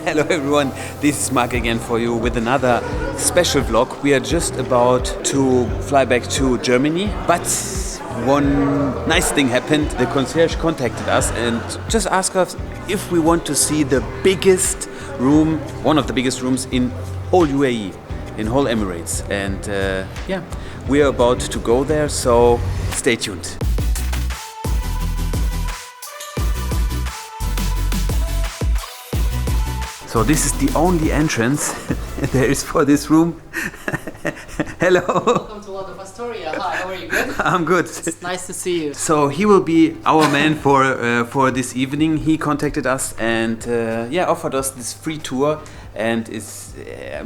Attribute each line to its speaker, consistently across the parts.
Speaker 1: Hello everyone, this is Marc again for you with another special vlog. We are just about to fly back to Germany, but one nice thing happened. The concierge contacted us and just asked us if we want to see the biggest room, one of the biggest rooms in whole UAE, in whole Emirates. And yeah, we are about to go there, so stay tuned. So this is the only entrance there is for this room. Hello.
Speaker 2: Welcome to Waldorf, Astoria. Hi, how are you? Good?
Speaker 1: I'm good.
Speaker 2: It's nice to see you.
Speaker 1: So he will be our man for this evening. He contacted us and yeah, offered us this free tour. And it's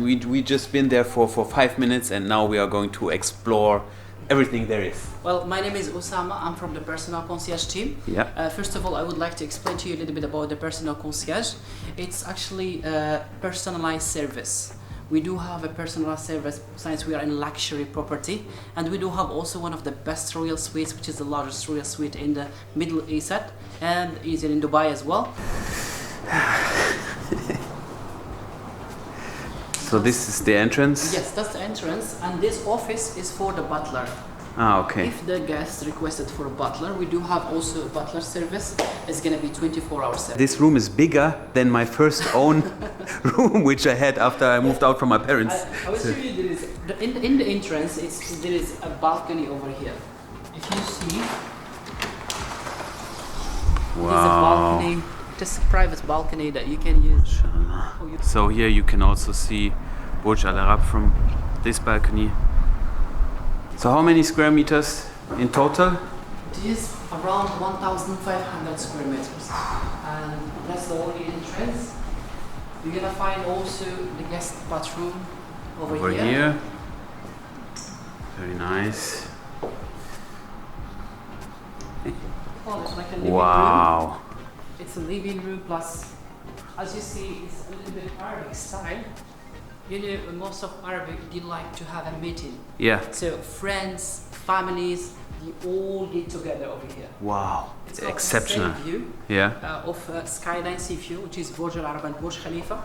Speaker 1: we just been there for 5 minutes, and now we are going to explore everything there is.
Speaker 2: Well, my name is Osama. I'm from the personal concierge team.
Speaker 1: Yeah.
Speaker 2: First of all, I would like to explain to you a little bit about the personal concierge. It's actually a personalized service. We do have a personalized service since we are in luxury property, and we do have also one of the best royal suites, which is the largest royal suite in the Middle East, and is in Dubai as well.
Speaker 1: So this is the entrance?
Speaker 2: Yes, that's the entrance, and this office is for the butler.
Speaker 1: Ah, okay.
Speaker 2: If the guest requested for a butler, we do have also a butler service. It's gonna be 24-hour service.
Speaker 1: This room is bigger than my first own room, which I had after I moved out from my parents.
Speaker 2: I will show you. There is in the entrance. There is a balcony over here. If you see, there's a balcony. Just a private balcony that you can use.
Speaker 1: So here you can also see Burj Al Arab from this balcony. So how many square meters in total?
Speaker 2: It is around 1,500 square meters, and that's the only entrance. You're gonna find also the guest bathroom over here.
Speaker 1: Very nice.
Speaker 2: Oh, it's like a living room.
Speaker 1: Wow.
Speaker 2: It's a living room plus, as you see, it's a little bit Arabic style. You know, most of Arabic, they like to have a meeting.
Speaker 1: Yeah.
Speaker 2: So friends, families, they all get together over here.
Speaker 1: Wow.
Speaker 2: It's
Speaker 1: exceptional.
Speaker 2: The same view
Speaker 1: Yeah.
Speaker 2: of Skyline Sea View, which is Burj Al Arab and Burj Khalifa.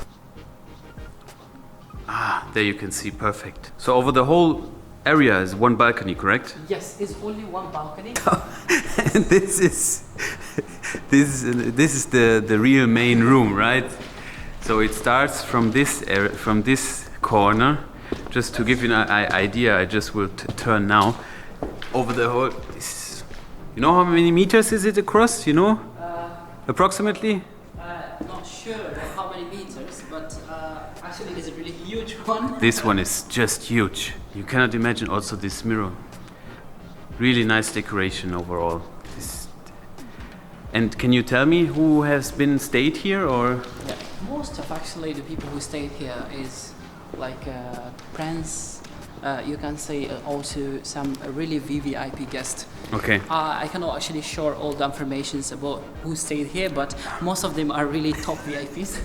Speaker 1: Ah, there you can see perfect. So over the whole area is one balcony, correct?
Speaker 2: Yes, it's only one balcony.
Speaker 1: And this is the real main room, right? So it starts from this area, from this corner. Just to give you an idea, I just will turn now over the whole. You know how many meters is it across? You know, approximately.
Speaker 2: Not sure how many meters, but actually it's a really huge one.
Speaker 1: This one is just huge. You cannot imagine also this mirror. Really nice decoration overall. And can you tell me who has been stayed here, or?
Speaker 2: Yeah, most of actually the people who stayed here is like Prince. You can say also some really VVIP guests.
Speaker 1: Okay.
Speaker 2: I cannot actually share all the informations about who stayed here, but most of them are really top VIPs.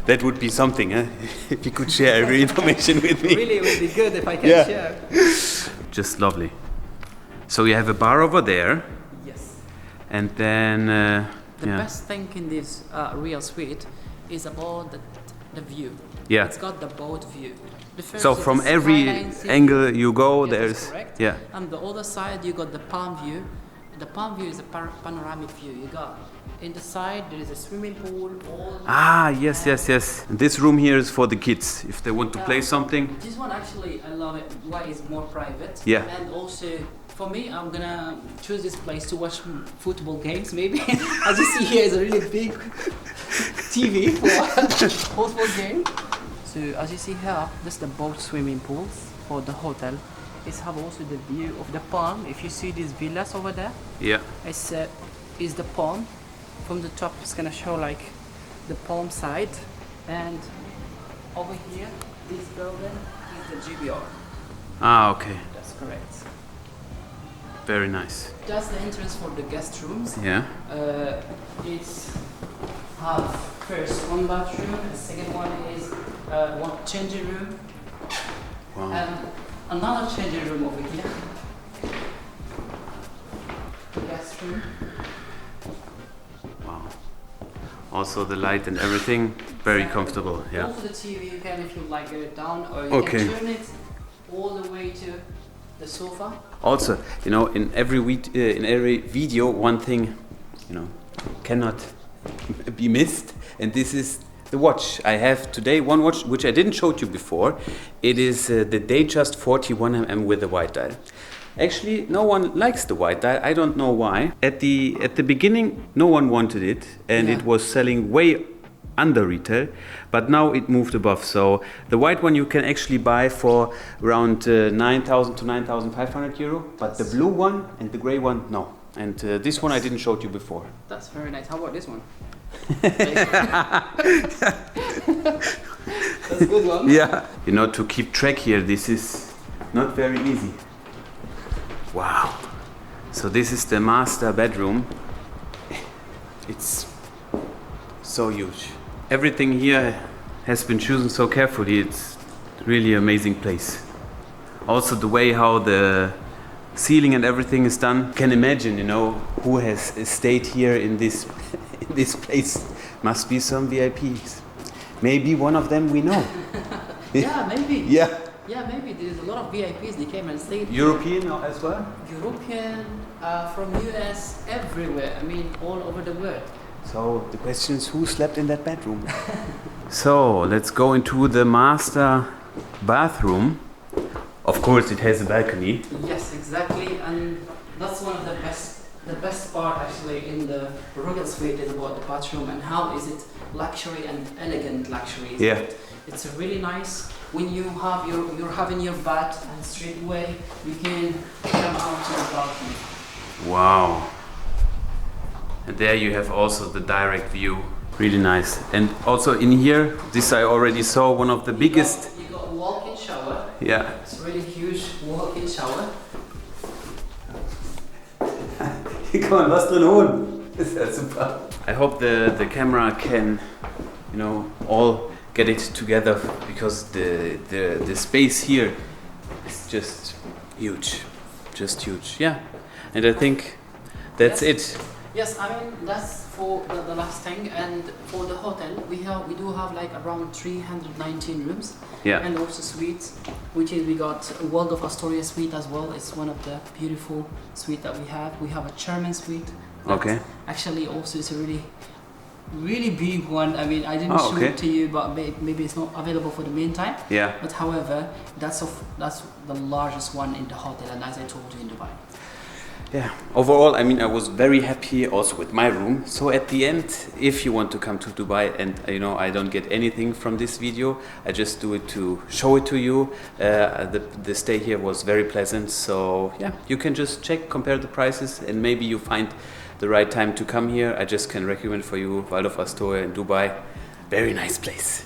Speaker 1: That would be something, huh? If you could share every information with me.
Speaker 2: Really, it would be good if I can share.
Speaker 1: Just lovely. So you have a bar over there.
Speaker 2: Yes.
Speaker 1: And then
Speaker 2: the best thing in this real suite is about the view.
Speaker 1: Yeah.
Speaker 2: It's got the boat view.
Speaker 1: So from every angle you go,
Speaker 2: there's
Speaker 1: correct. Yeah.
Speaker 2: And the other side you got the palm view. The palm view is a panoramic view. You got in the side there is a swimming pool.
Speaker 1: Yes. And this room here is for the kids if they want to play something.
Speaker 2: This one actually I love it. Why it's more private.
Speaker 1: Yeah.
Speaker 2: And also for me, I'm gonna choose this place to watch football games. Maybe as you see here is a really big TV for football game. So as you see here, this is the boat swimming pools for the hotel. It have also the view of the palm. If you see these villas over there, it's is the palm. From the top, it's gonna show like the palm side, and over here, this building is the Gebauer.
Speaker 1: Ah, okay.
Speaker 2: That's correct.
Speaker 1: Very nice.
Speaker 2: That's the entrance for the guest rooms.
Speaker 1: Yeah.
Speaker 2: It's have first one bathroom, the second one is one changing room, and another changing room over here. Guest room.
Speaker 1: Wow. Also the light and everything, very comfortable. Yeah.
Speaker 2: Also the TV, you can, if you like, get it down, or you
Speaker 1: Okay.
Speaker 2: can turn it all the way to the sofa.
Speaker 1: Also, you know, in every video, one thing, you know, cannot be missed, and this is the watch. I have today one watch which I didn't show you before. It is the Datejust 41mm with the white dial. Actually, no one likes the white dial. I don't know why. At the beginning, no one wanted it, and
Speaker 2: Yeah.
Speaker 1: it was selling way under retail, but now it moved above. So the white one you can actually buy for around 9,000 to 9,500 euro, but the blue one and the gray one, no. And this one I didn't show you before.
Speaker 2: That's very nice. How about this one? That's a good one.
Speaker 1: Yeah. You know, to keep track here, this is not very easy. Wow. So this is the master bedroom. It's so huge. Everything here has been chosen so carefully. It's really amazing place. Also the way how the ceiling and everything is done. You can imagine, you know, who has stayed here in this in this place. Must be some VIPs. Maybe one of them we know.
Speaker 2: Yeah, maybe.
Speaker 1: Yeah.
Speaker 2: Yeah, maybe. There's a lot of VIPs. They came and stayed.
Speaker 1: European as well?
Speaker 2: European, from US, everywhere. I mean, all over the world.
Speaker 1: So the question is, who slept in that bedroom? So let's go into the master bathroom. Of course, it has a balcony.
Speaker 2: Yes, exactly, and that's one of the best part actually in the royal suite is about the bathroom and how is it luxury and elegant luxury.
Speaker 1: Yeah.
Speaker 2: It's a really nice when you have you're having your bath and straight away you can come out to the balcony.
Speaker 1: Wow. And there you have also the direct view. Really nice. And also in here, this I already saw, one of the biggest.
Speaker 2: You got a walk-in shower.
Speaker 1: Yeah.
Speaker 2: It's a really huge walk-in shower.
Speaker 1: Hier kann man was drin holen. Ist ja super. I hope the camera can, you know, all get it together, because the space here is just huge. Just huge. Yeah. And I think that's it.
Speaker 2: Yes, I mean that's for the last thing, and for the hotel we do have like around 319 rooms.
Speaker 1: Yeah.
Speaker 2: And also suites, which is we got a Waldorf Astoria suite as well. It's one of the beautiful suite that we have. We have a German suite. that
Speaker 1: Okay.
Speaker 2: Actually, also it's a really big one. I mean, I didn't show
Speaker 1: okay.
Speaker 2: it to you, but maybe it's not available for the meantime.
Speaker 1: Yeah.
Speaker 2: But however, that's the largest one in the hotel, and as I told you, in Dubai.
Speaker 1: Yeah, overall, I mean, I was very happy also with my room. So at the end, if you want to come to Dubai and, you know, I don't get anything from this video, I just do it to show it to you. The stay here was very pleasant. So yeah, you can just check, compare the prices, and maybe you find the right time to come here. I just can recommend for you Waldorf Astoria in Dubai. Very nice place.